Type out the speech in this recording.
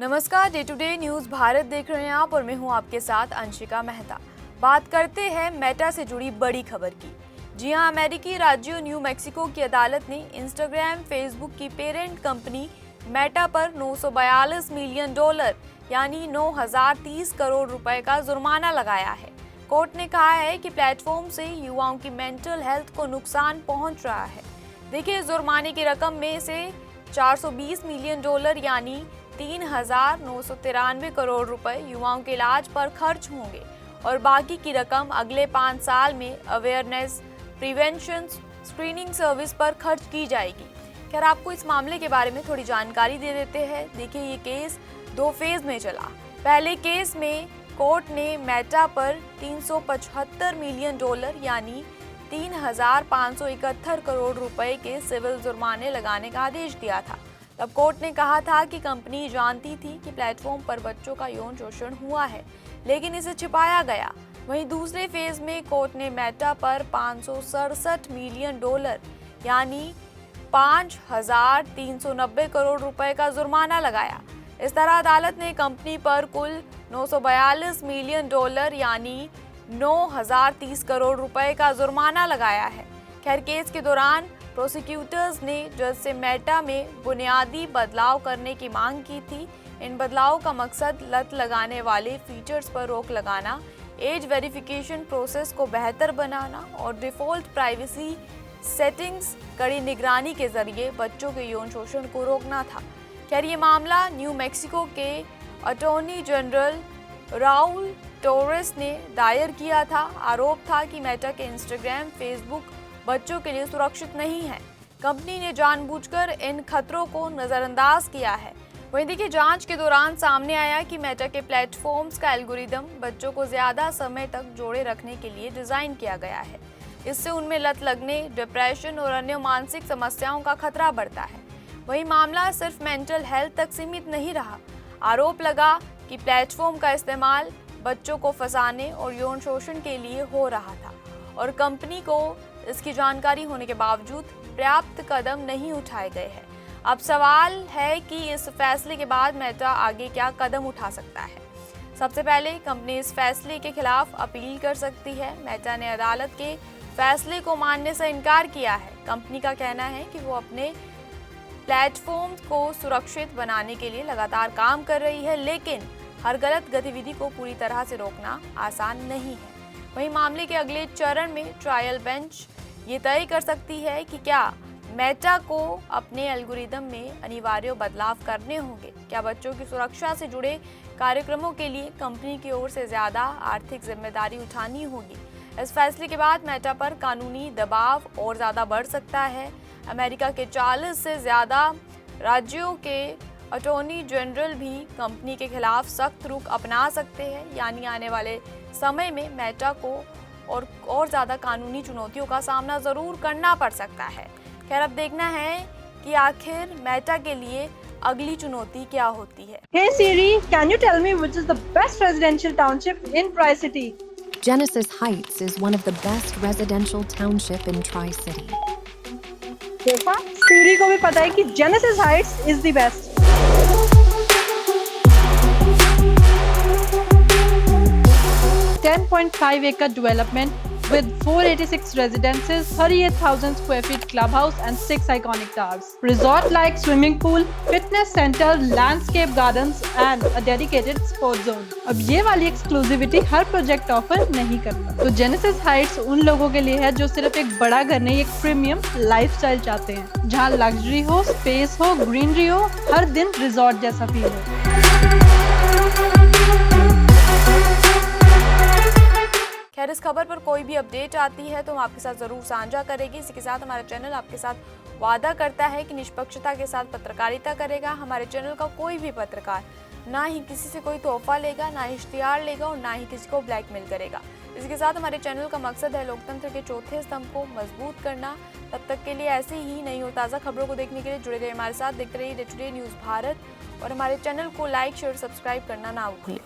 नमस्कार, day to day news Bharat देख रहे हैं आप और मैं हूं आपके साथ अंशिका मेहता। बात करते हैं मेटा से जुड़ी बड़ी खबर की। जी हां, अमेरिकी राज्य न्यू मैक्सिको की अदालत ने इंस्टाग्राम, फेसबुक की पेरेंट कंपनी मेटा पर $942 मिलियन यानी 9,030 करोड़ रुपए का जुर्माना लगाया है। कोर्ट ने कहा है कि प्लेटफॉर्म से युवाओं की मेंटल हेल्थ को नुकसान पहुंच रहा है। देखिए, जुर्माने की रकम में से $420 मिलियन यानी 3,993 करोड़ रुपए युवाओं के इलाज पर खर्च होंगे और बाकी की रकम अगले 5 साल में अवेयरनेस, प्रिवेंशन, स्क्रीनिंग सर्विस पर खर्च की जाएगी। खैर, आपको इस मामले के बारे में थोड़ी जानकारी दे देते हैं। देखिए, ये केस 2 फेज में चला। पहले केस में कोर्ट ने मेटा पर $375 मिलियन यानी 3,571 करोड़ रुपए के सिविल जुर्माने लगाने का आदेश दिया था। तब कोर्ट ने कहा था कि कंपनी जानती थी कि प्लेटफॉर्म पर बच्चों का यौन शोषण हुआ है, लेकिन इसे छिपाया गया। वहीं दूसरे फेज में कोर्ट ने मेटा पर $567 मिलियन यानी 5,390 करोड़ रुपए का जुर्माना लगाया। इस तरह अदालत ने कंपनी पर कुल $942 मिलियन यानी 9,030 करोड़ रुपए का जुर्माना लगाया है। खैर, केस के दौरान प्रोसिक्यूटर्स ने जज से मेटा में बुनियादी बदलाव करने की मांग की थी। इन बदलावों का मकसद लत लगाने वाले फीचर्स पर रोक लगाना, एज वेरिफिकेशन प्रोसेस को बेहतर बनाना और डिफ़ॉल्ट प्राइवेसी सेटिंग्स कड़ी निगरानी के जरिए बच्चों के यौन शोषण को रोकना था। खैर, ये मामला न्यू मैक्सिको के अटॉर्नी जनरल राउल टोरेस ने दायर किया था। आरोप था कि मेटा के इंस्टाग्राम, फेसबुक बच्चों के लिए सुरक्षित नहीं है। कंपनी ने जानबूझकर इन खतरों को नजरअंदाज किया है। वहीं देखिए, जांच के दौरान सामने आया कि मेटा के प्लेटफॉर्म्स का एल्गोरिदम बच्चों को ज्यादा समय तक जोड़े रखने के लिए डिजाइन किया गया है। इससे उनमें लत लगने, डिप्रेशन और अन्य मानसिक समस्याओं का खतरा बढ़ता है। वहीं मामला सिर्फ मेंटल हेल्थ तक सीमित नहीं रहा। आरोप लगा कि प्लेटफॉर्म का इस्तेमाल बच्चों को फंसाने और यौन शोषण के लिए हो रहा था और कंपनी को इसकी जानकारी होने के बावजूद पर्याप्त कदम नहीं उठाए गए हैं। अब सवाल है कि इस फैसले के बाद मेटा आगे क्या कदम उठा सकता है। सबसे पहले कंपनी इस फैसले के खिलाफ अपील कर सकती है। मेटा ने अदालत के फैसले को मानने से इनकार किया है। कंपनी का कहना है कि वो अपने प्लेटफॉर्म को सुरक्षित बनाने के लिए लगातार काम कर रही है, लेकिन हर गलत गतिविधि को पूरी तरह से रोकना आसान नहीं है। वहीं मामले के अगले चरण में ट्रायल बेंच ये तय कर सकती है कि क्या मेटा को अपने एल्गोरिदम में अनिवार्य बदलाव करने होंगे। क्या बच्चों की सुरक्षा से जुड़े कार्यक्रमों के लिए कंपनी की ओर से ज्यादा आर्थिक जिम्मेदारी उठानी होगी। इस फैसले के बाद मेटा पर कानूनी दबाव और ज्यादा बढ़ सकता है। अमेरिका के 40 से ज्यादा राज्यों के अटॉर्नी जनरल भी कंपनी के खिलाफ सख्त रुख अपना सकते हैं, यानी आने वाले समय में मेटा को और ज़्यादा कानूनी चुनौतियों का सामना ज़रूर करना पड़ सकता है। खैर, अब देखना है कि आखिर मेटा के लिए अगली चुनौती क्या होती है। Hey Siri, can you tell me which is the best residential township in Tri-City? Genesis Heights is one of the best residential township in Tri-City. देखा, Siri को भी पता है कि Genesis Heights is the best. 10.5 acre development with 486 residences, 38,000 square feet clubhouse and 6 iconic towers. Resort-like swimming pool, fitness center, landscape gardens and a dedicated sports zone. अब ये वाली exclusivity हर project offer नहीं करता। तो जेनेसिस हाइट्स उन लोगों के लिए है जो सिर्फ एक बड़ा घर नहीं, एक प्रीमियम लाइफस्टाइल चाहते हैं, जहाँ लग्जरी हो, स्पेस हो, ग्रीनरी हो, हर दिन रिजॉर्ट जैसा फील हो। खैर, इस खबर पर कोई भी अपडेट आती है तो हम आपके साथ जरूर साझा करेंगे। इसी के साथ हमारा चैनल आपके साथ वादा करता है कि निष्पक्षता के साथ पत्रकारिता करेगा। हमारे चैनल का कोई भी पत्रकार ना ही किसी से कोई तोहफा लेगा, ना ही इश्तिहार लेगा और ना ही किसी को ब्लैकमेल करेगा। इसके साथ हमारे चैनल का मकसद है लोकतंत्र के चौथे स्तंभ को मजबूत करना। तब तक के लिए ऐसे ही नई और ताज़ा खबरों को देखने के लिए जुड़े रहिए हमारे साथ। देखते रहिए day to day news Bharat और हमारे चैनल को लाइक, शेयर, सब्सक्राइब करना ना भूलिए।